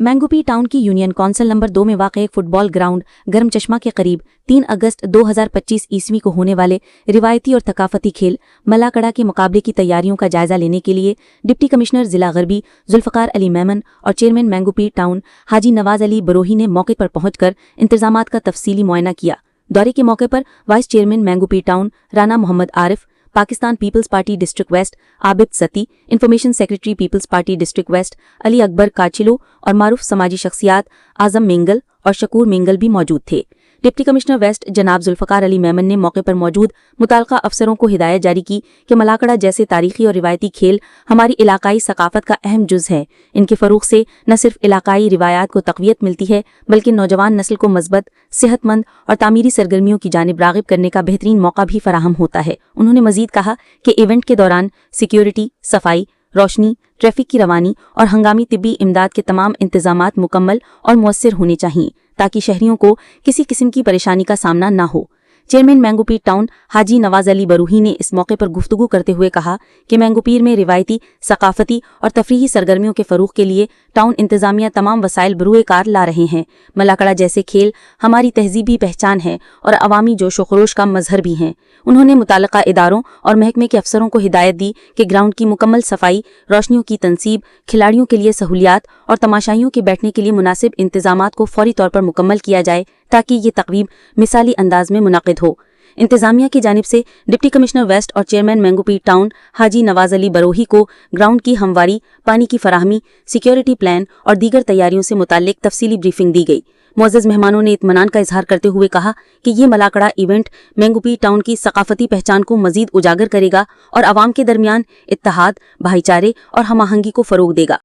मैंगोपी town की union council number 2 में वाक़ एक फुटबॉल ग्राउंड गर्म चश्मा के करीब 3 अगस्त 2025 ईस्वी को होने वाले रिवायती और थकाफती खेल मलाकड़ा के मुकाबले की तैयारियों का जायजा लेने के लिए डिप्टी कमिश्नर जिला गरबी जुल्फ़कार अली मेमन और चेयरमैन मैंगोपी टाउन हाजी नवाज अली बरोही ने मौके पर पहुंचकर इंतजामात का तफसीली मुआयना किया। दौरे के मौके पर वाइस चेयरमैन मैंगोपी town Rana Mohammad Arif, Pakistan Peoples Party district west Abid Sati, information secretary Peoples Party district west Ali Akbar Kachelo और मारूफ समाजी शख्सियात आजम मेंगल और शकूर मेंगल भी मौजूद थे। डिप्टी कमिश्नर वेस्ट जनाब जुल्फ़कार अली मेमन ने मौके पर मौजूद मुताल्लिका अफसरों को हिदायत जारी की कि मलाकड़ा जैसे तारीखी और रिवायती खेल हमारी इलाकाई सकाफत का अहम जुज़ है। इनके फ़रोग़ से न सिर्फ इलाकाई रिवायात को तक़वियत मिलती है बल्कि नौजवान नस्ल को मज़बूत, सेहतमंद और तामीरी सरगर्मियों की जानिब राग़िब करने का बेहतरीन मौका भी फराहम होता है। उन्होंने मज़ीद कहा कि इवेंट के दौरान सिक्योरिटी, सफाई, रोशनी, ट्रैफिक की रवानी और हंगामी तिब्बी इमदाद के तमाम इंतजामात मुकम्मल और मुअस्सिर होने चाहिए ताकि शहरियों को किसी किस्म की परेशानी का सामना न हो। चेयरमैन मैंगोपीर टाउन हाजी नवाज अली बरूही ने इस मौके पर गुफ्तगू करते हुए कहा कि मैंगोपीर में रिवायती, सकाफती और तफरीही सरगर्मियों के फ़रोग़ के लिए टाउन इंतज़ामिया तमाम वसाइल बरूए कार ला रहे हैं। मलाकड़ा जैसे खेल हमारी तहजीबी पहचान है और अवामी जोश व खरोश का मजहर भी हैं। उन्होंने मुताल्लिका इदारों और महकमे के अफसरों को हिदायत दी कि ग्राउंड की मुकम्मल सफाई, रोशनियों की तनसीब, खिलाड़ियों के लिए सहूलियात और तमाशाइयों के बैठने के लिए मुनासिब इंतजामात को फौरी तौर पर मुकम्मल किया जाए ताकि ये तक़रीब मिसाली अंदाज में मुनक़िद हो। इंतजामिया की जानिब से डिप्टी कमिश्नर वेस्ट और चेयरमैन मैंगोपी टाउन हाजी नवाज अली बरोही को ग्राउंड की हमवारी, पानी की फराहमी, सिक्योरिटी प्लान और दीगर तैयारियों से मुताल्लिक तफसीली ब्रीफिंग दी गई। मुअज़्ज़ज़ मेहमानों ने इत्मीनान का इजहार करते हुए कहा कि ये मलाकड़ा इवेंट मैंगोपी टाउन की सकाफती पहचान को मज़ीद उजागर करेगा और आवाम के दरमियान इत्तेहाद, भाईचारे और हम आहंगी को फ़रोग़ देगा।